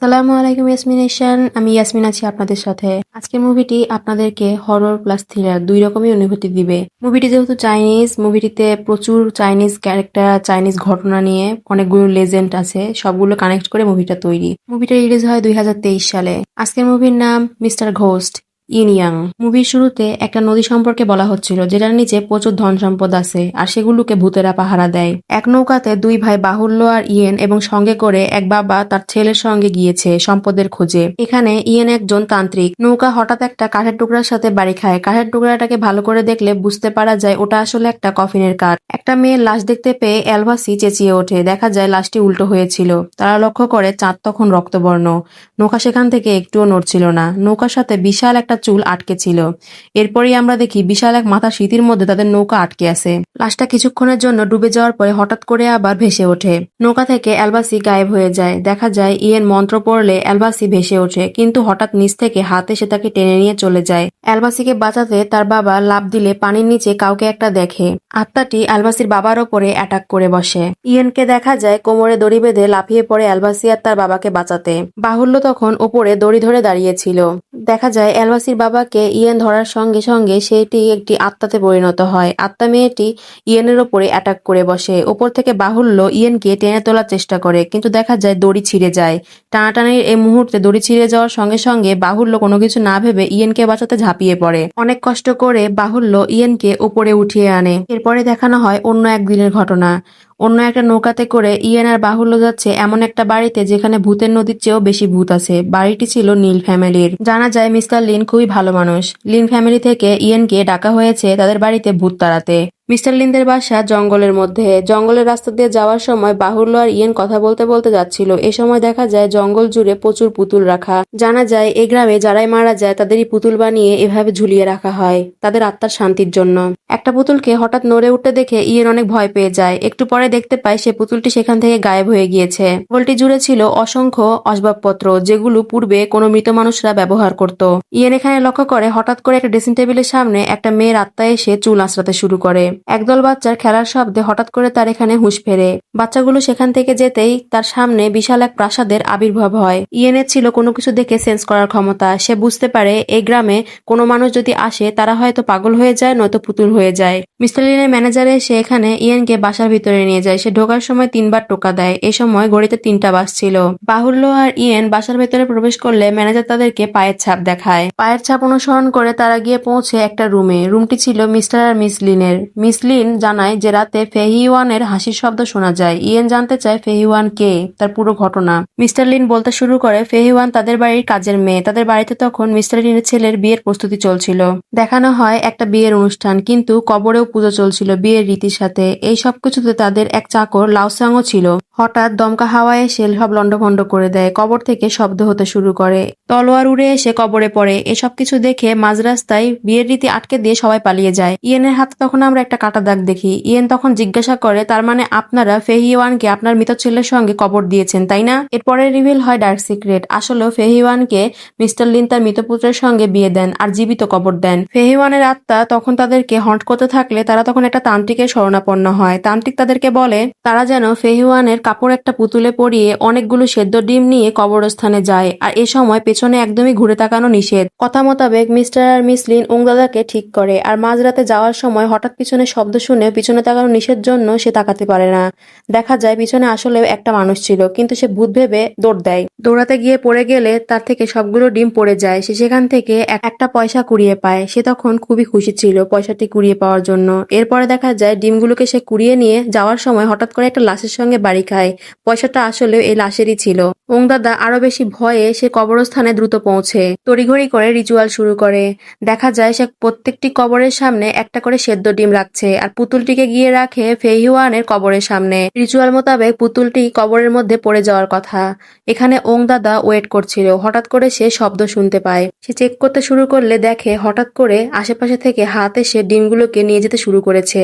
সালামু আলাইকুম ইয়াসমিনেশন। আমি ইয়াসমিন আছি আপনাদের সাথে। আজকের মুভিটি আপনাদেরকে হরর প্লাস থ্রিলার দুই রকমই অনুভূতি দিবে। মুভিটি যেহেতু চাইনিজ, মুভিটিতে প্রচুর চাইনিজ ক্যারেক্টার, চাইনিজ ঘটনা নিয়ে অনেকগুলো লেজেন্ড আছে, সবগুলো কানেক্ট করে মুভিটা তৈরি। মুভিটা রিলিজ হয় 2023 সালে। আজকের মুভির নাম মিস্টার ঘোস্ট ইনিয়াং। মুভির শুরুতে একটা নদী সম্পর্কে বলা হচ্ছিল যেটার নিচে প্রচুর ধন সম্পদ আছে আর সেগুলোকে ভূতেরা পাহারা দেয়। এক নৌকাতে দুই ভাই বাহুল্য আর ইয়েন এবং সঙ্গে করে এক বাবা তার ছেলের সঙ্গে গিয়েছে সম্পদের খোঁজে। এখানে ইয়েন একজন তান্ত্রিক। নৌকা হঠাৎ একটা কাঠের টুকরার সাথে বাড়ি খায়। কাঠের টুকরাটাকে ভালো করে দেখলে বুঝতে পারা যায় ওটা আসলে একটা কফিনের কাঠ। একটা মেয়ের লাশ দেখতে পেয়ে এলভাসি চেঁচিয়ে ওঠে। দেখা যায় লাশটি উল্টো হয়েছিল। তারা লক্ষ্য করে চাঁদ তখন রক্তবর্ণ। নৌকা সেখান থেকে একটুও নড়ছিল না। নৌকার সাথে বিশাল একটা চুল আটকে ছিল। এরপরই আমরা দেখি বিশাল এক মাথা শীতির মধ্যে তাদের নৌকা আটকে আছে। লাশটা কিছুক্ষণের জন্য ডুবে যাওয়ার পরে হঠাৎ করে আবার ভেসে ওঠে। নৌকা থেকে এলবাসি গায়েব হয়ে যায়। দেখা যায় ইয়েন মন্ত্র পড়লে এলবাসি ভেসে ওঠে, কিন্তু হঠাৎ নিচ থেকে হাত এসে তাকে টেনে নিয়ে চলে যায়। এলবাসিকে বাঁচাতে তার বাবা লাফ দিলে পানির নিচে কাউকে একটা দেখে। আত্মাটি এলবাসির বাবার ওপরে অ্যাটাক করে বসে। ইয়েনকে দেখা যায় কোমরে দড়ি বেঁধে লাফিয়ে পড়ে এলবাসি আর তার বাবাকে বাঁচাতে। বাহুল্য তখন ওপরে দড়ি ধরে দাঁড়িয়েছিল। দেখা যায় এলবাসির বাবাকে ইয়েন ধরার সঙ্গে সঙ্গে সেটি একটি আত্মাতে পরিণত হয়। আত্মা মেয়েটি ইয়েনের ওপরে অ্যাটাক করে বসে। ওপর থেকে বাহুল্য ইয়েনকে টেনে তোলার চেষ্টা করে, কিন্তু দেখা যায় দড়ি ছিঁড়ে যায়। টানাটানির এই মুহূর্তে দড়ি ছিঁড়ে যাওয়ার সঙ্গে সঙ্গে বাহুল্য কোনো কিছু না ভেবে ইয়েনকে বাঁচাতে ঝাঁপিয়ে পড়ে। অনেক কষ্ট করে বাহুল্য ইয়েনকে উপরে উঠিয়ে আনে। এরপরে দেখানো হয় অন্য একদিনের ঘটনা। অন্য একটা নৌকাতে করে ইয়েন আর বাহুল্য যাচ্ছে এমন একটা বাড়িতে যেখানে ভূতের নদীর চেয়েও বেশি ভূত আছে। বাড়িটি ছিল নীল ফ্যামিলির। জানা যায় মিস্টার লিন খুবই ভালো মানুষ। লিন ফ্যামিলি থেকে ইয়েনকে ডাকা হয়েছে তাদের বাড়িতে ভূত তাড়াতে। মিস্টার লিনদের বাসা জঙ্গলের মধ্যে। জঙ্গলের রাস্তা দিয়ে যাওয়ার সময় বাহুল্য আর ইয়েন কথা বলতে বলতে যাচ্ছিল। এ সময় দেখা যায় জঙ্গল জুড়ে প্রচুর পুতুল রাখা। জানা যায় এই গ্রামে যারাই মারা যায় তাদেরই পুতুল বানিয়ে এভাবে ঝুলিয়ে রাখা হয় তাদের আত্মার শান্তির জন্য। একটা পুতুলকে হঠাৎ নড়ে উঠতে দেখে ইয়েন অনেক ভয় পেয়ে যায়। একটু পরে দেখতে পায় সে পুতুলটি সেখান থেকে গায়েব হয়ে গিয়েছে। জঙ্গলটি জুড়ে ছিল অসংখ্য আসবাবপত্র যেগুলো পূর্বে কোনো মৃত মানুষরা ব্যবহার করত। ইয়েন এখানে লক্ষ্য করে হঠাৎ করে একটা ড্রেসিং টেবিলের সামনে একটা মেয়ের আত্মা এসে চুল আঁচড়াতে শুরু করে। একদল বাচ্চার খেলার শব্দে হঠাৎ করে তার এখানে হুঁশ ফেরে। বাচ্চাগুলো সেখান থেকে যেতেই তার সামনে বিশাল এক প্রাসাদের আবির্ভাব হয়। ইয়েনের ছিল কোনো কিছু দেখে সেন্স করার ক্ষমতা। সে বুঝতে পারে এই গ্রামে কোনো মানুষ যদি আসে তারা হয়তো পাগল হয়ে যায় নয়তো পুতুল হয়ে যায়। মিস্টার লিনের ম্যানেজার এসে এখানে ইয়েনকে বাসার ভিতরে নিয়ে যায়। সে ঢোকার সময় 3বার টোকা দেয়। এই সময় ঘড়িতে 3টা বাজছিল। বাহুল্য আর ইয়েন বাসার ভেতরে প্রবেশ করলে ম্যানেজার তাদেরকে পায়ের ছাপ দেখায়। পায়ের ছাপ অনুসরণ করে তারা গিয়ে পৌঁছে একটা রুমে। রুমটি ছিল মিস্টার আর মিস লিনের। মিস লিন জানায় যে রাতে ফেহিওয়ানের হাসির শব্দ শোনা যায়। ইয়েন জানতে চায় ফেহিওয়ান কে, তার পুরো ঘটনা। মিস্টার লিন বলতে শুরু করে ফেহিওয়ান তাদের বাড়ির কাজের মেয়ে। তাদের বাড়িতে তখন মিস্টার লিনের ছেলের বিয়ের প্রস্তুতি চলছিল। দেখানো হয় একটা বিয়ের অনুষ্ঠান, কিন্তু কবরেও পুজো চলছিল বিয়ের রীতির সাথে। এই সবকিছুতে তাদের এক চাকর লাউসাংও ছিল। হঠাৎ দমকা হাওয়া এসে সব লন্ডভন্ড করে দেয়। কবর থেকে শব্দ হতে শুরু করে। তলোয়ার উড়ে এসে কবরে পড়ে। এসব কিছু দেখে মাঝ রাস্তায় বিয়ের রীতি আটকে দিয়ে সবাই পালিয়ে যায়। ইয়েনের হাতে তখন আমরা একটা কাটা দাগ দেখি। ইয়েন তখন জিজ্ঞাসা করে, তার মানে আপনারা ফেহিওয়ানকে আপনার মৃত ছেলের সঙ্গে কবর দিয়েছেন, তাই না? এরপরে রিভিল হয় ডার্ক সিক্রেট। আসলেও ফেহিওয়ানকে মিস্টার লিন তার মৃত পুত্রের সঙ্গে বিয়ে দেন আর জীবিত কবর দেন। ফেহিওয়ানের আত্মা তখন তাদেরকে হন্ট করতে থাকলে তারা তখন একটা তান্ত্রিকের শরণাপন্ন হয়। তান্ত্রিক তাদেরকে বলে তারা যেন ফেহিওয়ানের কাপড় একটা পুতুলে পরিয়ে অনেকগুলো সেদ্ধ ডিম নিয়ে কবরস্থানে যায়, আর এ সময় পেছনে একদমই ঘুরে তাকানো নিষেধ। কথা মোতাবেক মিস্টার আর মিস লিন ওংদাদাকে ঠিক করে, আর মাঝরাতে যাওয়ার সময় হঠাৎ পিছনে শব্দ শুনে পিছনে তাকানো নিষেধ জন্য সে তাকাতে পারে না। দেখা যায় পিছনে আসলেও একটা মানুষ ছিল, কিন্তু সে ভূত ভেবে দৌড় দেয়। দৌড়াতে গিয়ে পড়ে গেলে তার থেকে সবগুলো ডিম পড়ে যায়। সে সেখান থেকে একটা পয়সা কুড়িয়ে পায়। সে তখন খুবই খুশি ছিল পয়সাটি কুড়িয়ে পাওয়ার জন্য। এরপরে দেখা যায় ডিমগুলোকে সে কুড়িয়ে নিয়ে যাওয়ার সময় হঠাৎ করে একটা লাশের সঙ্গে বাড়ি খায়। পয়সাটা আসলেও এই লাশেরই ছিল। ওংদাদা আরো বেশি ভয়ে সে কবরস্থানে দ্রুত পৌঁছে তড়িঘড়ি করে রিচুয়াল শুরু করে। দেখা যায় সে প্রত্যেকটি কবরের সামনে একটা করে সেদ্ধ ডিম রাখছে, আর পুতুলটিকে গিয়ে রাখে ফেহিওয়ানের কবরের সামনে। রিচুয়াল মোতাবেক পুতুলটি কবরের মধ্যে পড়ে যাওয়ার কথা। এখানে ওংদাদা ওয়েট করছিল। হঠাৎ করে সে শব্দ শুনতে পায়। সে চেক করতে শুরু করলে দেখে হঠাৎ করে আশেপাশে থেকে হাত এসে ডিমগুলোকে নিয়ে যেতে শুরু করেছে,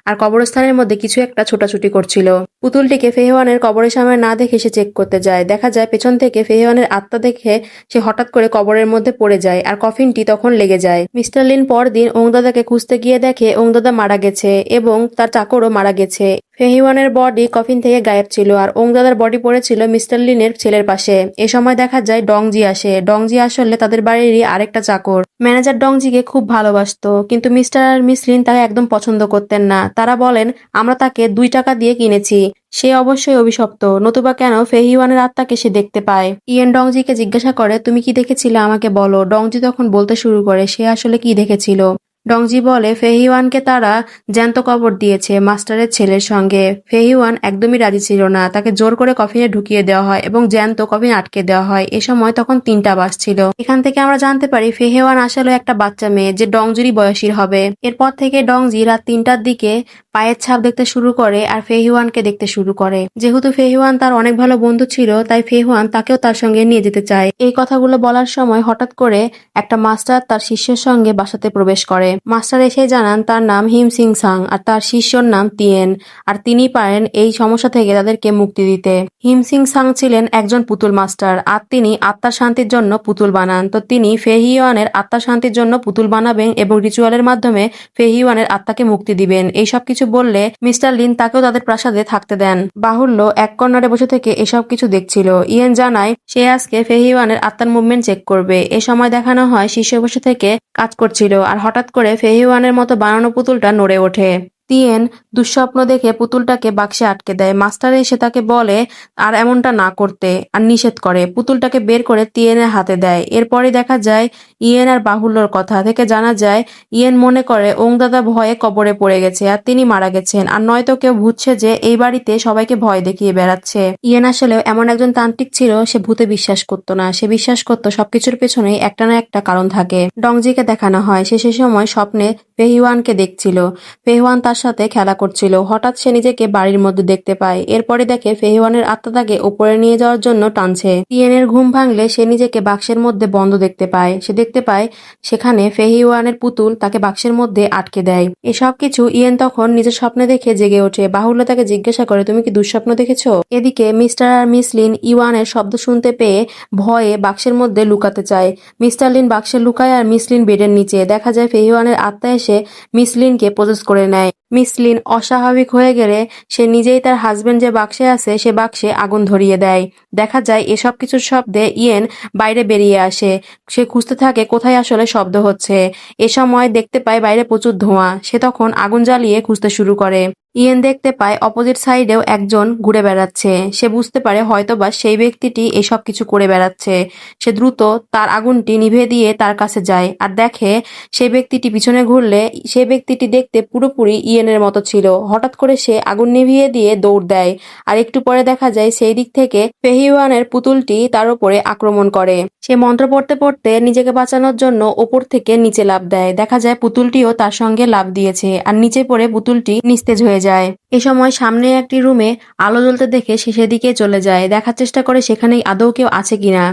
আর কবরস্থানের মধ্যে কিছু একটা ছোটাছুটি করছিল। পুতুলটিকে ফেহিওয়ানের কবরের সামনে না দেখে সে চেক করতে যায়। দেখা যায় পেছন থেকে ফেহিওয়ানের আত্মা দেখে সে হঠাৎ করে কবরের মধ্যে পড়ে যায়, আর কফিনটি তখন লেগে যায়। মিস্টার লিন পরদিন ওংদাদাকে খুঁজতে গিয়ে দেখে ওংদাদা মারা মারা গেছে এবং তার চাকরও মারা গেছে। ফেহিওয়ানের বডি কফিন থেকে গায়েব ছিল আর ওংদাদার বডি পড়েছিল মিস্টার লিনের ছেলের পাশে। এ সময় দেখা যায় ডংজি আসে। ডংজি আসলে তাদের বাড়িরই আরেকটা চাকর। ম্যানেজার ডংজিকে খুব ভালোবাসতো, কিন্তু মিস্টার আর মিস লিন তাকে একদম পছন্দ করতেন না। তারা বলেন, আমরা তাকে 2 টাকা দিয়ে কিনেছি। সে অবশ্যই অভিশপ্ত, নতুবা কেন ফেহিওয়ানের আত্মাকে সে দেখতে পায়। ইয়েন ডংজিকে জিজ্ঞাসা করে, তুমি কি দেখেছিলে আমাকে বলো। ডংজি তখন বলতে শুরু করে সে আসলে কি দেখেছিল। ডংজি বলে, ফেহিওয়ানকে তারা জ্যান্ত কবর দিয়েছে মাস্টারের ছেলের সঙ্গে। ফেহিওয়ান একদমই রাজি ছিল না। তাকে জোর করে কফিনে ঢুকিয়ে দেওয়া হয় এবং জ্যান্ত কফিন আটকে দেওয়া হয়। এ সময় তখন 3টা বাজছিল। এখান থেকে আমরা জানতে পারি ফেহিওয়ান আসলে একটা বাচ্চা মেয়ে যে ডংজিরই বয়সীর হবে। এরপর থেকে ডংজি রাত 3টার দিকে পায়ের ছাপ দেখতে শুরু করে আর ফেহিওয়ানকে দেখতে শুরু করে। যেহেতু ফেহিওয়ান তার অনেক ভালো বন্ধু ছিল, তাই ফেহিওয়ান তাকেও তার সঙ্গে নিয়ে যেতে চায়। এই কথাগুলো বলার সময় হঠাৎ করে একটা মাস্টার তার শিষ্যের সঙ্গে বাসাতে প্রবেশ করে। মাস্টার এসে জানান তার নাম হিম সিং সাং আর তার শিষ্যর নাম তিয়েন, আর তিনি পারেন এই সমস্যা থেকে তাদেরকে মুক্তি দিতে। হিম সিং সাং ছিলেন একজন পুতুল মাস্টার আর তিনি আত্মার শান্তির জন্য পুতুল বানান। তো তিনি ফেহিওয়ানের আত্মার শান্তির জন্য পুতুল বানাবেন এবং রিচুয়ালের মাধ্যমে ফেহিওয়ানের আত্মাকে মুক্তি দিবেন। এইসব কিছু বললে মিস্টার লিন তাকেও তাদের প্রাসাদে থাকতে দেন। বাহুল্য এক কর্নারে বসে থেকে এসব কিছু দেখছিল। ইয়েন জানায় সে আজকে ফেহিওয়ানের আত্মার মুভমেন্ট চেক করবে। এ সময় দেখানো হয় শিষ্য বসে থেকে কাজ করছিল আর হঠাৎ করে ফেহিওয়ানের মতো বানানো পুতুলটা নড়ে ওঠে। তিয়েন দুঃস্বপ্ন দেখে পুতুলটাকে বাক্সে আটকে দেয়। মাস্টার এসে তাকে বলে আর এমনটা না করতে আর নিষেধ করে। পুতুলটাকে বের করে তিয়েনের হাতে দেয়। এরপরে দেখা যায় ইয়েন আর বাহুল্যর কথা থেকে জানা যায় ইয়েন মনে করে ওংদাদা ভয়ে কবরে পড়ে গেছে আর তিনি মারা গেছেন, আর নয়তো কেউ বুঝছে যে এই বাড়িতে সবাইকে ভয় দেখিয়ে বেড়াচ্ছে। ইয়েন আসলে এমন একজন তান্ত্রিক ছিল, সে ভূতে বিশ্বাস করতো না। সে বিশ্বাস করতো সবকিছুর পেছনেই একটা না একটা কারণ থাকে। ডংজিকে দেখানো হয় সে সে সময় স্বপ্নে ফেহিওয়ানকে দেখছিল। ফেহিওয়ান তার সাথে খেলা করছিল। হঠাৎ সে নিজেকে বাড়ির মধ্যে দেখতে পায়। এরপরে দেখে ফেহিওয়ানের আত্মা তাকে উপরে নিয়ে যাওয়ার জন্য টানছে। তিয়েনের ঘুম ভাঙলে সে নিজেকে বাক্সের মধ্যে বন্ধ দেখতে পায়। সে দেখতে পায় সেখানে ফেহিওয়ানের পুতুল তাকে বাক্সের মধ্যে আটকে দেয়। এসব কিছু ইয়েন তখন নিজের স্বপ্নে দেখে জেগে ওঠে। বাহুল্য তাকে জিজ্ঞাসা করে, তুমি কি দুঃস্বপ্ন দেখেছ? এদিকে মিস্টার আর মিস লিন ইওয়ানের শব্দ শুনতে পেয়ে ভয়ে বাক্সের মধ্যে লুকাতে চায়। মিস্টার লিন বাক্সে লুকায় আর মিস লিন বেডের নিচে। দেখা যায় ফেহিওয়ানের আত্মা এসে মিস লিনকে প্রসেস করে নেয়। মিস লিন অস্বাভাবিক হয়ে গেলে সে নিজেই তার হাজবেন্ড যে বাক্সে আছে সে বাক্সে আগুন ধরিয়ে দেয়। দেখা যায় এসব কিছুর শব্দে ইয়েন বাইরে বেরিয়ে আসে। সে খুঁজতে থাকে কোথায় আসলে শব্দ হচ্ছে। এ সময় দেখতে পায় বাইরে প্রচুর ধোঁয়া। সে তখন আগুন জ্বালিয়ে খুঁজতে শুরু করে। ইয়েন দেখতে পায় অপোজিট সাইডেও একজন ঘুরে বেড়াচ্ছে। সে বুঝতে পারে হয়তোবা সেই ব্যক্তিটি এসব কিছু করে বেড়াচ্ছে। সে দ্রুত তার আগুনটি নিভে দিয়ে তার কাছে যায় আর দেখে সেই ব্যক্তিটি পিছনে ঘুরলে সেই ব্যক্তিটি দেখতে পুরোপুরি ইয়েনের মতো ছিল। হঠাৎ করে সে আগুন নিভিয়ে দিয়ে দৌড় দেয় আর একটু পরে দেখা যায় সেই দিক থেকে ফেহিওয়ানের পুতুলটি তার উপরে আক্রমণ করে। সে মন্ত্র পড়তে পড়তে নিজেকে বাঁচানোর জন্য ওপর থেকে নিচে লাফ দেয়। দেখা যায় পুতুলটিও তার সঙ্গে লাফ দিয়েছে আর নিচে পড়ে পুতুলটি নিস্তেজ হয়ে যায়। এ সময় সামনে একটি রুমে আলো জ্বলতে দেখে সে সেদিকে চলে যায়, দেখার চেষ্টা করে সেখানে আদৌ কেউ আছে কিনা।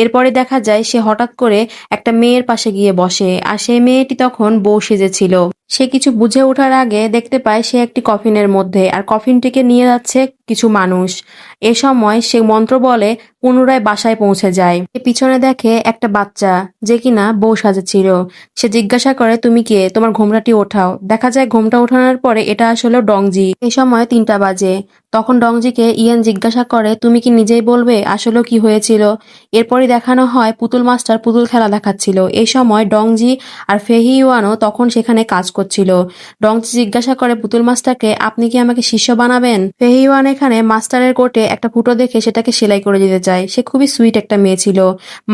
এরপরে দেখা যায় সে হঠাৎ করে একটা মেয়ের পাশে গিয়ে বসে আর সেই মেয়েটি তখন বউ সেজেছিল। সে কিছু বুঝে ওঠার আগে দেখতে পায় সে একটি কফিনের মধ্যে আর কফিনটিকে নিয়ে যাচ্ছে কিছু মানুষ। এ সময় সে মন্ত্র বলে পুনরায় বাসায় পৌঁছে যায়। পিছনে দেখে একটা বাচ্চা যে কিনা বউ সাজেছিল। সে জিজ্ঞাসা করে, তুমি কে? তোমার ঘোমটাটি ওঠাও। দেখা যায় ঘোমটা ওঠানোর পরে এটা আসলে ডংজি। এই সময় 3টা বাজে। তখন ডংজিকে ইয়েন জিজ্ঞাসা করে, তুমি কি নিজেই বলবে আসলে কি হয়েছিল? এরপরই দেখানো হয় পুতুল মাস্টার পুতুল খেলা দেখাচ্ছিল। এই সময় ডংজি আর ফেহিওয়ানও তখন সেখানে কাজ করছিল। ডংজি জিজ্ঞাসা করে পুতুল মাস্টারকে, আপনি কি আমাকে শিষ্য বানাবেন? ফেহিওয়ান এখানে মাস্টারের কোটে একটা ফুটো দেখে সেটাকে সেলাই করে দিতে চায়। সে খুবই সুইট একটা মেয়ে ছিল।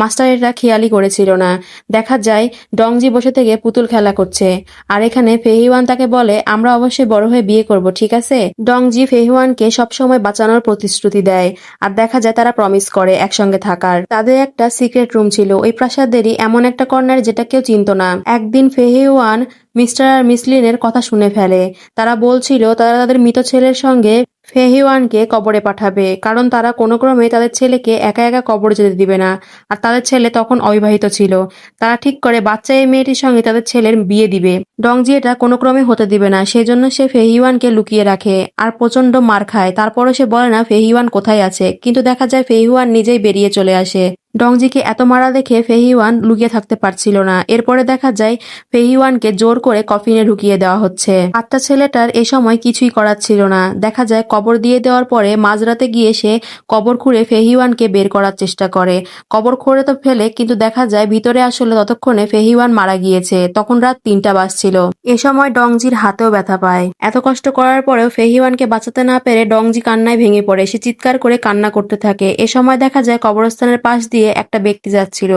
মাস্টার এটা খেয়ালই করেছিল না। দেখা যায় ডংজি বসে থেকে পুতুল খেলা করছে আর এখানে ফেহিওয়ান তাকে বলে, আমরা অবশ্যই বড় হয়ে বিয়ে করব, ঠিক আছে? ডংজি ফেহিওয়ানকে সবসময় বাঁচানোর প্রতিশ্রুতি দেয় আর দেখা যায় তারা প্রমিস করে একসঙ্গে থাকার। তাদের একটা সিক্রেট রুম ছিল ওই প্রাসাদেরই এমন একটা কর্নার যেটা কেউ চিনত না। একদিন ফেহিওয়ান মিস্টার আর মিস লিনের কথা শুনে ফেলে। তারা বলছিল তারা তাদের মৃত ছেলের সঙ্গে ফেহিওয়ানকে কবরে পাঠাবে, কারণ তারা কোনো ক্রমে তাদের ছেলেকে একা একা কবরে যেতে দিবে না। আর তাদের ছেলে তখন অবিবাহিত ছিল। তারা ঠিক করে বাচ্চা এই মেয়েটির সঙ্গে তাদের ছেলের বিয়ে দিবে। ডংজি এটা কোনো ক্রমে হতে দিবে না, সেজন্য সে ফেহিওয়ানকে লুকিয়ে রাখে আর প্রচন্ড মার খায়। তারপরও সে বলে না ফেহিওয়ান কোথায় আছে, কিন্তু দেখা যায় ফেহিওয়ান নিজেই বেরিয়ে চলে আসে। ডংজিকে এত মারা দেখে ফেহিওয়ান লুকিয়ে থাকতে পারছিল না। এরপরে দেখা যায় ফেহিওয়ানকে জোর করে কফিনে ঢুকিয়ে দেওয়া হচ্ছে। বাচ্চা ছেলেটার এ সময় কিছুই করার ছিল না। দেখা যায় কবর দিয়ে দেওয়ার পরে মাঝরাতে গিয়ে সে কবর খুঁড়ে ফেহিওয়ানকে বের করার চেষ্টা করে। কবর খুঁড়ে তো ফেলে, কিন্তু দেখা যায় ভিতরে আসলে ততক্ষণে ফেহিওয়ান মারা গিয়েছে। তখন রাত ৩টা বাজছিল। এ সময় ডংজির হাতেও ব্যথা পায়। এত কষ্ট করার পরেও ফেহিওয়ানকে বাঁচাতে না পেরে ডংজি কান্নায় ভেঙে পড়ে। সে চিৎকার করে কান্না করতে থাকে। এ সময় দেখা যায় কবরস্থানের পাশ দিয়ে একটা ব্যক্তি যাচ্ছিল।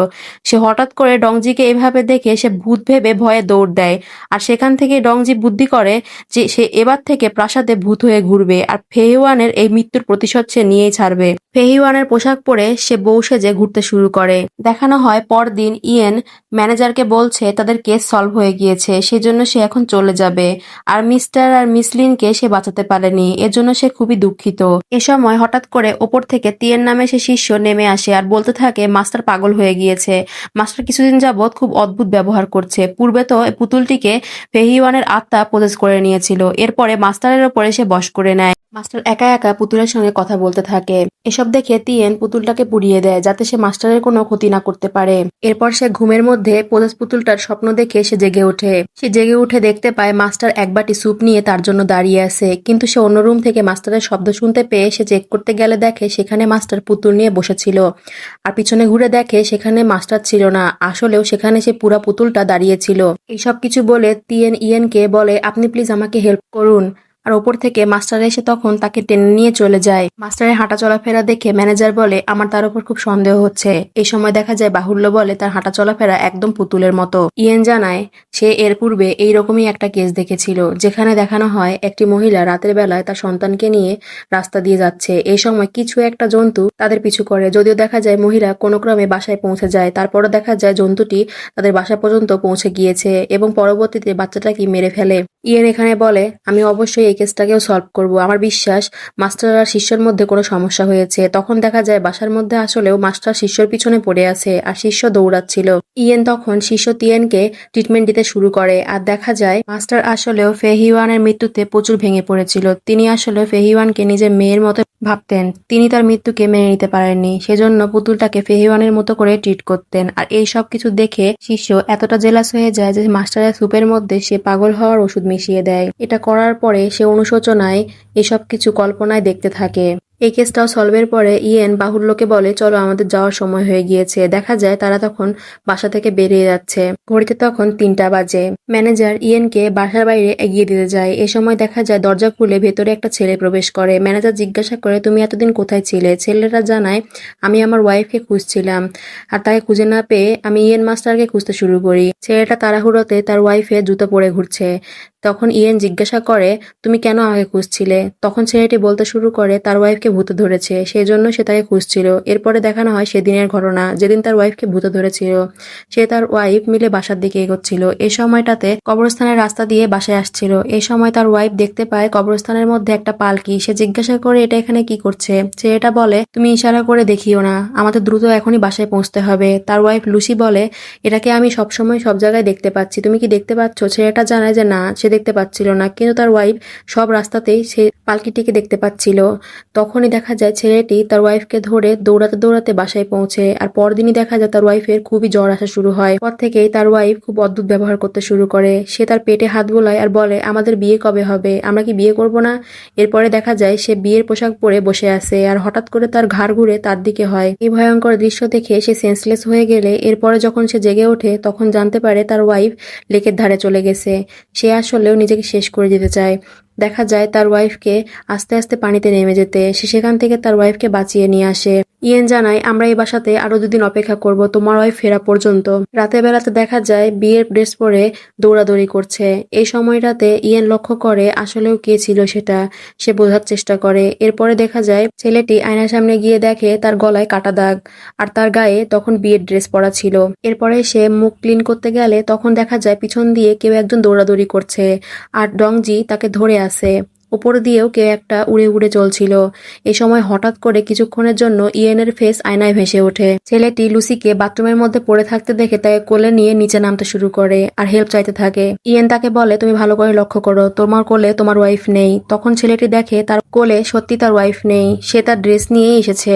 সে হঠাৎ করে ডংজিকে এভাবে দেখে সে ভূত ভেবে ভয়ে দৌড় দেয়। আর সেখান থেকে ডংজি বুদ্ধি করে যে সে এবার থেকে প্রাসাদে ভূত হয়ে ঘুরবে আর ফেহিওয়ানের এই মৃত্যুর প্রতিশোধ সে নিয়েই ছাড়বে। ফেহিওয়ানের পোশাক পরে সে বউ সেজে ঘুরতে শুরু করে। দেখানো হয় পরদিন ইয়েন ম্যানেজারকে বলছে তাদের কেস সলভ হয়ে গিয়েছে, সেজন্য সে এখন চলে যাবে। আর মিস্টার আর মিস লিনকে সে বাঁচাতে পারেনি, এজন্য সে খুবই দুঃখিত। এ সময় হঠাৎ করে ওপর থেকে তিয়েন নামে সে শিষ্য নেমে আসে আর বলতে থাকে মাস্টার পাগল হয়ে গিয়েছে। মাস্টার কিছুদিন যাবৎ খুব অদ্ভুত ব্যবহার করছে। পূর্বে তো এই পুতুলটিকে ফেহিওয়ানের আত্মা প্রদেশ করে নিয়েছিল, এরপরে মাস্টারের ওপরে সে বশ করে নেয়। মাস্টার একা একা পুতুলের সঙ্গে কথা বলতে থাকে। এসব দেখে তিয়েন পুতুলটাকে পুড়িয়ে দেয় যাতে সে মাস্টারের কোনো ক্ষতি না করতে পারে। এরপর সে ঘুমের মধ্যে প্রদেশ পুতুলটার স্বপ্ন দেখে সে জেগে ওঠে। সে জেগে উঠে দেখতে পায় মাস্টার এক বাটি স্যুপ নিয়ে তার জন্য দাঁড়িয়ে আছে, কিন্তু সে অন্য রুম থেকে মাস্টারের শব্দ শুনতে পেয়ে সে চেক করতে গেলে দেখে সেখানে মাস্টার পুতুল নিয়ে বসেছিল। আর পিছনে ঘুরে দেখে সেখানে মাস্টার ছিল না, আসলেও সেখানে সে পুরা পুতুলটা দাঁড়িয়েছিল। এইসব কিছু বলে তিয়েন ইয়েনকে বলে আপনি প্লিজ আমাকে হেল্প করুন। আর ওপর থেকে মাস্টার এসে তখন তাকে টেনে নিয়ে চলে যায়। মাস্টারের হাঁটা চলাফেরা দেখে ম্যানেজার বলে আমার তার উপর খুব সন্দেহ হচ্ছে। এই সময় দেখা যায় বাহুল্য বলে তার হাঁটা চলাফেরা একদম পুতুলের মতো। ইয়েন জানায় সে এর পূর্বে এইরকমই একটা কেস দেখেছিল, যেখানে দেখানো হয় একটি মহিলা রাতের বেলায় তার সন্তানকে নিয়ে রাস্তা দিয়ে যাচ্ছে। এই সময় কিছু একটা জন্তু তাদের পিছু করে, যদিও দেখা যায় মহিলা কোনো ক্রমে বাসায় পৌঁছে যায়। তারপরও দেখা যায় জন্তুটি তাদের বাসা পর্যন্ত পৌঁছে গিয়েছে এবং পরবর্তীতে বাচ্চাটাকে মেরে ফেলে। ইয়েন এখানে বলে আমি অবশ্যই এই কেসটাকেও সলভ করব। আমার বিশ্বাস মাস্টার আর শিষ্যর মধ্যে কোনো সমস্যা হয়েছে। তখন দেখা যায় বাসার মধ্যে আসলেও মাস্টার শিষ্যর পিছনে পড়ে আছে আর শিষ্য দৌড়াচ্ছিল। ইয়েন তখন শিষ্য তিয়েনকে ট্রিটমেন্ট দিতে শুরু করে। আর দেখা যায় মাস্টার আসলেও ফেহিওয়ানের মৃত্যুতে প্রচুর ভেঙে পড়েছিল। তিনি আসলে ফেহিওয়ানকে নিজের মেয়ের মতো ভাবতেন। তিনি তার মৃত্যুকে মেনে নিতে পারেননি, সেজন্য পুতুলটাকে ফেহিওয়ানের মতো করে ট্রিট করতেন। আর এই সব কিছু দেখে শিষ্য এতটা জেলাস হয়ে যায় যে মাস্টারের স্যুপের মধ্যে সে পাগল হওয়ার ওষুধ মিশিয়ে দেয়। এটা করার পরে সে অনুশোচনায় এসব কিছু কল্পনায় দেখতে থাকে। এই কেসটাও সলভের পরে ইয়েন বাহুল্যকে বলে চলো আমাদের যাওয়ার সময় হয়ে গিয়েছে। দেখা যায় তারা তখন বাসা থেকে বেরিয়ে যাচ্ছে। ঘড়িতে তখন ৩টা বাজে। ম্যানেজার ইয়েনকে বাসার বাইরে এগিয়ে দিতে যায়। এ সময় দেখা যায় দরজা খুলে ভেতরে একটা ছেলে প্রবেশ করে। ম্যানেজার জিজ্ঞাসা করে তুমি এতদিন কোথায় ছিলে? ছেলেটা জানায় আমি আমার ওয়াইফকে খুঁজছিলাম, আর তাকে খুঁজে না পেয়ে আমি ইয়েন মাস্টারকে খুঁজতে শুরু করি। ছেলেটা তাড়াহুড়োতে তার ওয়াইফের জুতো পরে ঘুরছে। তখন ইয়েন জিজ্ঞাসা করে তুমি কেন আমাকে খুঁজছিলে? তখন ছেলেটি বলতে শুরু করে তার ওয়াইফকে ভূতে ধরেছে, সেই জন্য সে তাকে খুঁজছিল। এরপরে দেখানো হয় সেদিনের ঘটনা, যেদিন তার ওয়াইফকে ভূতে ধরেছিল। সে তার ওয়াইফ মিলে বাসার দিকে এগোচ্ছিল। এই সময়টাতে কবরস্থানের রাস্তা দিয়ে বাসায় আসছিল। এই সময় তার ওয়াইফ দেখতে পায় কবরস্থানের মধ্যে একটা পালকি। সে জিজ্ঞাসা করে এটা এখানে কি করছে? ছেলেটা বলে তুমি ইশারা করে দেখিও না, আমাদের দ্রুত এখনই বাসায় পৌঁছতে হবে। তার ওয়াইফ লুসি বলে এটাকে আমি সবসময় সব জায়গায় দেখতে পাচ্ছি, তুমি কি দেখতে পাচ্ছ? ছেলেটা জানায় যে না, সে দেখতে পাচ্ছিল না, কিন্তু তার ওয়াইফ সব রাস্তাতেই সে পালকিটিকে দেখতে পাচ্ছিল। তখনই দেখা যায় ছেলেটি তার ওয়াইফকে ধরে দৌড়াতে দৌড়াতে বাসায় পৌঁছে। আর পরদিনই দেখা যায় তার ওয়াইফের খুবই জ্বর আসা শুরু হয়। পর থেকেই তার ওয়াইফ খুব অদ্ভুত ব্যবহার করতে শুরু করে। সে তার পেটে হাত বোলায় আর বলে আমাদের বিয়ে কবে হবে? আমরা কি বিয়ে করব না? এরপরে দেখা যায় সে বিয়ের পোশাক পরে বসে আছে আর হঠাৎ করে তার ঘাড় ঘুরে তার দিকে হয়। এই ভয়ঙ্কর দৃশ্য দেখে সে সেন্সলেস হয়ে গেলে এরপরে যখন সে জেগে ওঠে তখন জানতে পারে তার ওয়াইফ লেকের ধারে চলে গেছে। সে আসলেও নিজেকে শেষ করে দিতে চায়। দেখা যায় তার ওয়াইফকে আস্তে আস্তে পানিতে নেমে যেতে। সে সেখান থেকে তার ওয়াইফকে বাঁচিয়ে নিয়ে আসে। ইয়েন জানায় আমরা এই বাসাতে আরো 2 দিন অপেক্ষা করব তোমার ওয়াইফ ফেরা পর্যন্ত। রাতের বেলাতে দেখা যায় বিয়ের ড্রেস পরে দৌড়াদৌড়ি করছে। এই সময়টাতে ইয়েন লক্ষ্য করে আসলেও কে ছিল সেটা। সে বোঝার চেষ্টা করে। এরপরে দেখা যায় ছেলেটি আয়নার সামনে গিয়ে দেখে তার গলায় কাটা দাগ আর তার গায়ে তখন বিয়ের ড্রেস পরা ছিল। এরপরে সে মুখ ক্লিন করতে গেলে তখন দেখা যায় পিছন দিয়ে কেউ একজন দৌড়াদৌড়ি করছে আর ডংজি তাকে ধরে আছে। উপর দিয়েও কেউ একটা উড়ে উড়ে চলছিল। এই সময় হঠাৎ করে কিছুক্ষণের জন্য ইয়েনের ফেস আয়নায় ভেসে ওঠে। ছেলেটি লুসিকে বাথরুমের মধ্যে পড়ে থাকতে দেখে তাকে কোলে নিয়ে নিচে নামতে শুরু করে আর হেল্প চাইতে থাকে। ইয়েন তাকে বলে তুমি ভালো করে লক্ষ্য করো, তোমার কোলে তোমার ওয়াইফ নেই। তখন ছেলেটি দেখে তার কোলে সত্যি তার ওয়াইফ নেই, সে তার ড্রেস নিয়েই এসেছে।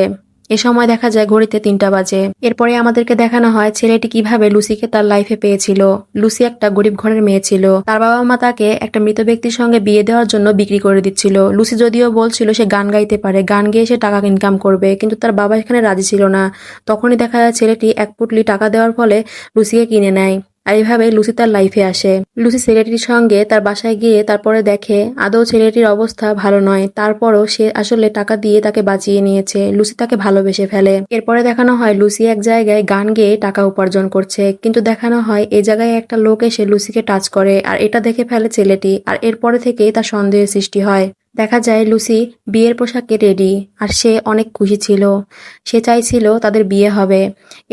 এ সময় দেখা যায় ঘড়িতে 3টা বাজে। এরপরে আমাদেরকে দেখানো হয় ছেলেটি কিভাবে লুসিকে তার লাইফে পেয়েছিল। লুসি একটা গরিব ঘরের মেয়ে ছিল। তার বাবা মা তাকে একটা মৃত ব্যক্তির সঙ্গে বিয়ে দেওয়ার জন্য বিক্রি করে দিচ্ছিল। লুসি যদিও বলছিল সে গান গাইতে পারে, গান গেয়ে সে টাকা ইনকাম করবে, কিন্তু তার বাবা এখানে রাজি ছিল না। তখনই দেখা যায় ছেলেটি এক পুটলি টাকা দেওয়ার ফলে লুসিকে কিনে নেয়। আর এইভাবে লুসি তার লাইফে আসে। লুসি ছেলেটির সঙ্গে তার বাসায় গিয়ে তারপরে দেখে আদৌ ছেলেটির অবস্থা ভালো নয়, তারপরও সে আসলে টাকা দিয়ে তাকে বাঁচিয়ে নিয়েছে। লুসি তাকে ভালোবেসে ফেলে। এরপরে দেখানো হয় লুসি এক জায়গায় গান গেয়ে টাকা উপার্জন করছে, কিন্তু দেখানো হয় এই জায়গায় একটা লোক এসে লুসিকে টাচ করে, আর এটা দেখে ফেলে ছেলেটি। আর এরপরে থেকেই তার সন্দেহের সৃষ্টি হয়। দেখা যায় লুসি বিয়ের পোশাকে রেডি, আর সে অনেক খুশি ছিল। সে চাইছিল তাদের বিয়ে হবে।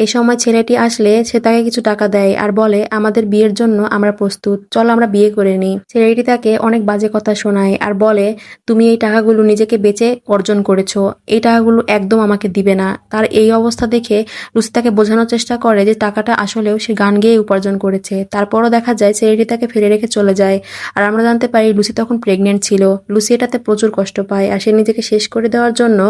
এ সময় ছেলেটি আসলে সে তাকে কিছু টাকা দেয় আর বলে, আমাদের বিয়ের জন্য আমরা প্রস্তুত, চলো আমরা বিয়ে করে নিই। ছেলেটি তাকে অনেক বাজে কথা শোনায় আর বলে, তুমি এই টাকাগুলো নিজেকে বেচে অর্জন করেছো, এই টাকাগুলো একদম আমাকে দিবে না। তার এই অবস্থা দেখে লুসি তাকে বোঝানোর চেষ্টা করে যে টাকাটা আসলেও সে গান গেয়ে উপার্জন করেছে। তারপরও দেখা যায় ছেলেটি তাকে ফেলে রেখে চলে যায়। আর আমরা জানতে পারি লুসি তখন প্রেগনেন্ট ছিল। লুসি এটাতে প্রচুর কষ্ট পায় আর সে নিজেকে শেষ করে দেওয়ার জন্য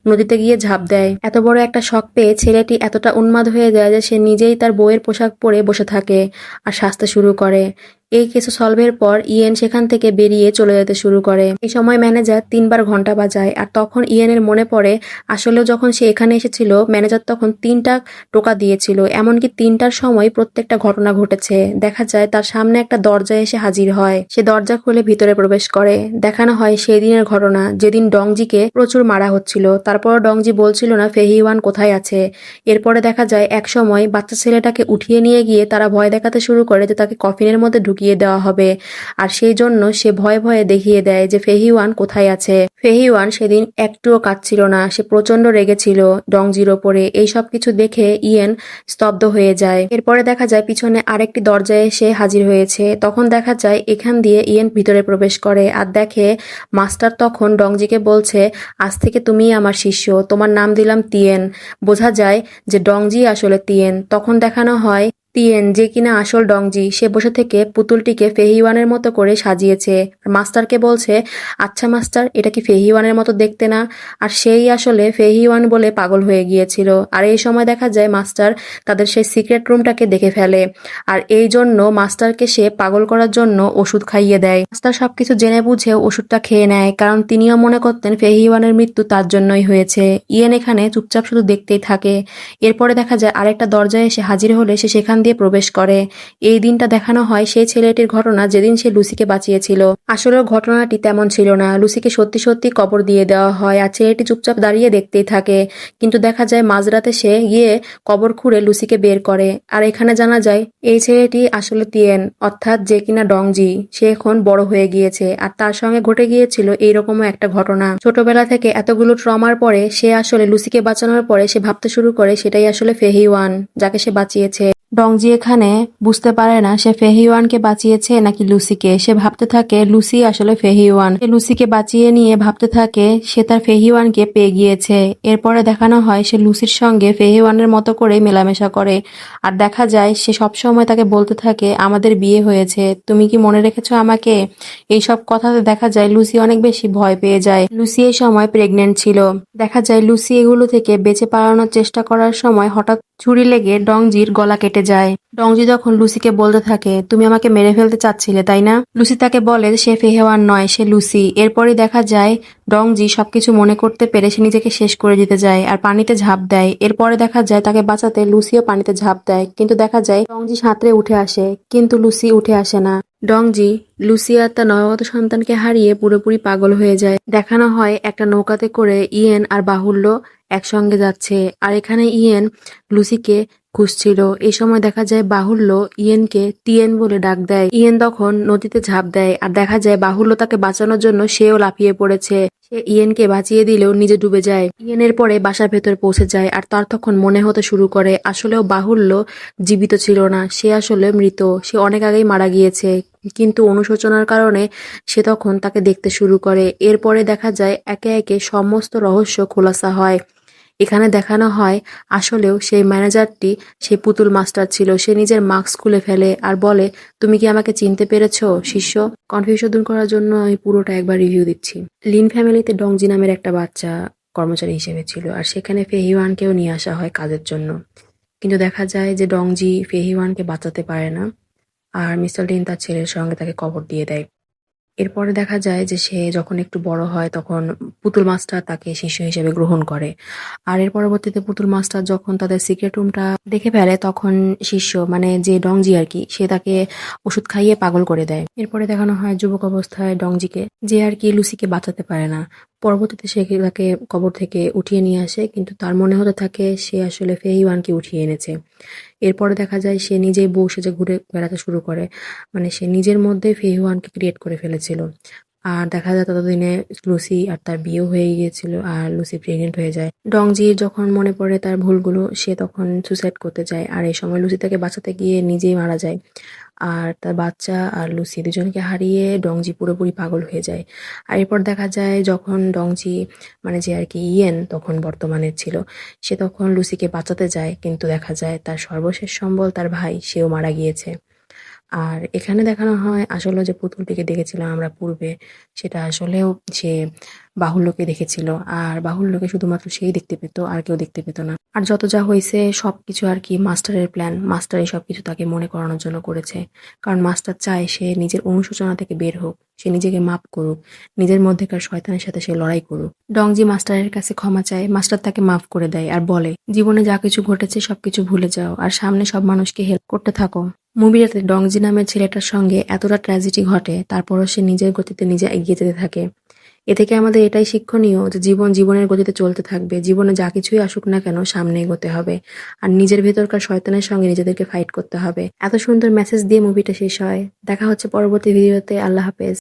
নদীতে গিয়ে ঝাঁপ দেয়। এত বড় একটা শক পেয়ে ছেলেটি এতটা উন্মাদ হয়ে যায় যে সে নিজেই তার বউয়ের পোশাক পরে বসে থাকে আর সাজতে শুরু করে। এই কেস সলভের পর ইয়েন সেখান থেকে বেরিয়ে চলে যেতে শুরু করে। এই সময় ম্যানেজার 3বার ঘন্টা বাজায়, আর তখন ইয়েনের মনে পড়ে আসলেও যখন সে এখানে এসেছিল ম্যানেজার তখন 3টা টোকা দিয়েছিল, এমনকি 3টার সময় প্রত্যেকটা ঘটনা ঘটেছে। দেখা যায় তার সামনে একটা দরজা এসে হাজির হয়। সে দরজা খুলে ভিতরে প্রবেশ করে। দেখানো হয় সেই দিনের ঘটনা, যেদিন ডংজিকে প্রচুর মারা হচ্ছিল। তারপর ডংজি বলছিল না ফেহিওয়ান কোথায় আছে। এরপরে দেখা যায় এক সময় বাচ্চা ছেলেটাকে উঠিয়ে নিয়ে গিয়ে তারা ভয় দেখাতে শুরু করে যে তাকে কফিনের মধ্যে ঢুকিয়ে দেওয়া হবে। আর সেই জন্য সে ভয়ে ভয়ে দেখিয়ে দেয় যে ফেহিওয়ান কোথায় আছে। ফেহিওয়ান সেদিন একটুও কাঁদছিল না, সে প্রচন্ড রেগেছিল ডংজির ওপরে। এই সব কিছু দেখে ইয়েন স্তব্ধ হয়ে যায়। এরপরে দেখা যায় পিছনে আরেকটি দরজায় এসে হাজির হয়েছে। তখন দেখা যায় এখান দিয়ে ইয়েন ভিতরে প্রবেশ করে আর দেখে মাস্টার তখন ডংজিকে বলছে, আজ থেকে তুমি আমার শিষ্য, তোমার নাম দিলাম তিয়েন। বোঝা যায় যে ডংজি আসলে তিয়েন। তখন দেখানো হয় তিয়েন, যে কিনা আসল ডংজি, সে বসে থেকে পুতুলটিকে ফেহিওয়ানের মতো করে সাজিয়েছে। আর মাস্টারকে বলছে, আচ্ছা মাস্টার, এটা কি ফেহিওয়ানের মতো দেখতে না? আর সেই আসলে ফেহিওয়ান বলে পাগল হয়ে গিয়েছিল। আর এই সময় দেখা যায় মাস্টার তাদের সেই সিক্রেট রুমটাকে দেখে ফেলে, আর এই জন্য মাস্টারকে সে পাগল করার জন্য ওষুধ খাইয়ে দেয়। মাস্টার সবকিছু জেনে বুঝে ওষুধটা খেয়ে নেয়, কারণ তিনিও মনে করতেন ফেহিওয়ানের মৃত্যু তার জন্যই হয়েছে। ইয়েন এখানে চুপচাপ শুধু দেখতেই থাকে। এরপরে দেখা যায় আরেকটা দরজায় এসে হাজির হলে সে সেখান দিয়ে প্রবেশ করে। এই দিনটা দেখানো হয় সেই ছেলেটির ঘটনা যেদিন সে লুসিকে বাঁচিয়েছিল। আসলেও ঘটনাটি তেমন ছিল না। লুসিকে সত্যি সত্যি কবর দিয়ে দেওয়া হয় আর ছেলেটি চুপচাপ দাঁড়িয়ে দেখতেই থাকে। কিন্তু দেখা যায় মাঝরাতে সে গিয়ে কবর খুঁড়ে লুসিকে বের করে। আর এখানে জানা যায় এই ছেলেটি আসলে তিয়েন, অর্থাৎ যে কিনা ডংজি। সে এখন বড় হয়ে গিয়েছে আর তার সঙ্গে ঘটে গিয়েছিল এইরকমও একটা ঘটনা। ছোটবেলা থেকে এতগুলো ট্রমার পরে সে আসলে লুসিকে বাঁচানোর পরে সে ভাবতে শুরু করে সেটাই আসলে ফেহিওয়ান, যাকে সে বাঁচিয়েছে। ডংজি এখানে বুঝতে পারে না সে ফেহিওয়ানকে বাঁচিয়েছে নাকি লুসিকে। সে ভাবতে থাকে লুসি আসলে ফেহিওয়ান। সে লুসিকে বাঁচিয়ে নিয়ে ভাবতে থাকে সে তার ফেহিওয়ানকে পেয়ে গিয়েছে। এরপরে দেখানো হয় সে লুসির সঙ্গে ফেহিওয়ানের মতো করে মেলামেশা করে। আর দেখা যায় সে সবসময় তাকে বলতে থাকে, আমাদের বিয়ে হয়েছে, তুমি কি মনে রেখেছো আমাকে? এইসব কথাতে দেখা যায় লুসি অনেক বেশি ভয় পেয়ে যায়। লুসি এই সময় প্রেগনেন্ট ছিল। দেখা যায় লুসি এগুলো থেকে বেঁচে পালানোর চেষ্টা করার সময় হঠাৎ ছুরি লেগে ডংজির গলা কেটে যায়। ডংজি তখন লুসিকে বলতে থাকে, তুমি আমাকে মেরে ফেলতে চাচ্ছিলে তাই না? লুসি তাকে বলে সে ফেহেওয়ান নয়, সে লুসি। এরপরই দেখা যায় ডংজি সবকিছু মনে করতে পেরে সে নিজেকে শেষ করে দিতে যায় আর পানিতে ঝাঁপ দেয়। এরপরে দেখা যায় তাকে বাঁচাতে লুসিও পানিতে ঝাঁপ দেয়, কিন্তু দেখা যায় ডংজি সাঁতরে উঠে আসে, কিন্তু লুসি উঠে আসে না। ডংজি লুসি আর তার নবাগত সন্তানকে হারিয়ে পুরোপুরি পাগল হয়ে যায়। দেখানো হয় একটা নৌকাতে করে ইয়েন আর বাহুল্য একসঙ্গে যাচ্ছে, আর এখানে ইয়েন লুসিকে খুঁজছিল। এই সময় দেখা যায় বাহুল্য ইয়েনকে টিয়েন বলে ডাক দেয়। ইয়েন তখন নদীতে ঝাঁপ দেয় আর দেখা যায় বাহুল্য তাকে বাঁচানোর জন্য সেও লাফিয়ে পড়েছে। সে ইয়েনকে বাঁচিয়ে দিলেও নিজে ডুবে যায়। ইয়েনের পরে বাসার ভেতর পৌঁছে যায় আর তার তখন মনে হতে শুরু করে আসলেও বাহুল্য জীবিত ছিল না, সে আসলে মৃত। সে অনেক আগেই মারা গিয়েছে, কিন্তু অনুশোচনার কারণে সে তখন তাকে দেখতে শুরু করে। এরপরে দেখা যায় একে একে সমস্ত রহস্য খোলাসা হয়। এখানে দেখানো হয় আসলেও সেই ম্যানেজারটি সেই পুতুল মাস্টার ছিল। সে নিজের মাস্ক খুলে ফেলে আর বলে, তুমি কি আমাকে চিনতে পেরেছো শিষ্য? কনফিউশন দূর করার জন্য আমি পুরোটা একবার রিভিউ দিচ্ছি। লিন ফ্যামিলিতে ডংজি নামের একটা বাচ্চা কর্মচারী হিসেবে ছিল। আর সেখানে ফেহিওয়ানকেও নিয়ে আসা হয় কাজের জন্য। কিন্তু দেখা যায় যে ডংজি ফেহিওয়ানকে বাঁচাতে পারে না। আর মিস্টার লিন তার ছেলের সঙ্গে তাকে কবর দিয়ে দেয়। এরপরে দেখা যায় যে সে যখন একটু বড় হয় তখন পুতুল মাস্টার তাকে শিষ্য হিসেবে গ্রহণ করে। আর এর পরবর্তীতে পুতুল মাস্টার যখন তাদের সিক্রেট রুমটা দেখে ফেলে তখন শিষ্য মানে যে ডংজি আর কি সে তাকে ওষুধ খাইয়ে পাগল করে দেয়। এরপরে দেখানো হয় যুবক অবস্থায় ডংজিকে যে আর কি লুসিকে বাঁচাতে পারে না। পরবর্তীতে সে তাকে কবর থেকে উঠিয়ে নিয়ে আসে কিন্তু তার মনে হতে থাকে সে আসলে ফেহিওয়ানকে উঠিয়ে এনেছে। এরপরে দেখা যায় সে নিজেই বউ সেজে ঘুরে বেড়াতে শুরু করে। মানে সে নিজের মধ্যে ফেহুয়ানকে ক্রিয়েট করে ফেলেছিল। আর দেখা যায় ততদিনে লুসি আর তার বিয়েও হয়ে গিয়েছিল আর লুসি প্রেগনেন্ট হয়ে যায়। ডংজির যখন মনে পড়ে তার ভুলগুলো সে তখন সুসাইড করতে যায় আর এই সময় লুসি তাকে বাঁচাতে গিয়ে নিজেই মারা যায়। আর তার বাচ্চা আর লুসি দুজনকে হারিয়ে ডংজি পুরোপুরি পাগল হয়ে যায়। আর এরপর দেখা যায় যখন ডংজি মানে যে আর কি ইয়েন তখন বর্তমানে ছিল সে তখন লুসিকে বাঁচাতে যায় কিন্তু দেখা যায় তার সর্বশেষ সম্বল তার ভাই সেও মারা গিয়েছে। আর এখানে দেখানো হয় আসলে যে পুতুলটিকে দেখেছিলাম আমরা পূর্বে সেটা আসলেও সে বাহুল্যকে দেখেছিল। আর বাহুল্যকে শুধুমাত্র সেই দেখতে পেত আর কেউ দেখতে পেত না। আর যত যা হয়েছে সবকিছু আর কি মাস্টারের প্ল্যান, মাস্টারই সবকিছু তাকে মনে করানোর জন্য করেছে। কারণ মাস্টার চায় সে নিজের অনুশোচনা থেকে বের হোক, সে নিজেকে মাপ করুক, নিজের মধ্যেকার শয়তানের সাথে সে লড়াই করুক। ডংজি মাস্টারের কাছে ক্ষমা চায়, মাস্টার তাকে মাফ করে দেয় আর বলে জীবনে যা কিছু ঘটেছে সবকিছু ভুলে যাও আর সামনে সব মানুষকে হেল্প করতে থাকো। মুভিটাতে ডংজি নামের ছেলেটার সঙ্গে এতটা ট্র্যাজেডি ঘটে তারপরও সে নিজের গতিতে নিজে এগিয়ে যেতে থাকে। এ থেকে আমাদের এটাই শিক্ষণীয় যে জীবন জীবনের গতিতে চলতে থাকবে, জীবনে যা কিছুই আসুক না কেন সামনে এগোতে হবে আর নিজের ভেতরকার শয়তানের সঙ্গে নিজেদেরকে ফাইট করতে হবে। এত সুন্দর মেসেজ দিয়ে মুভিটা শেষ হয়। দেখা হচ্ছে পরবর্তী ভিডিওতে। আল্লাহ হাফেজ।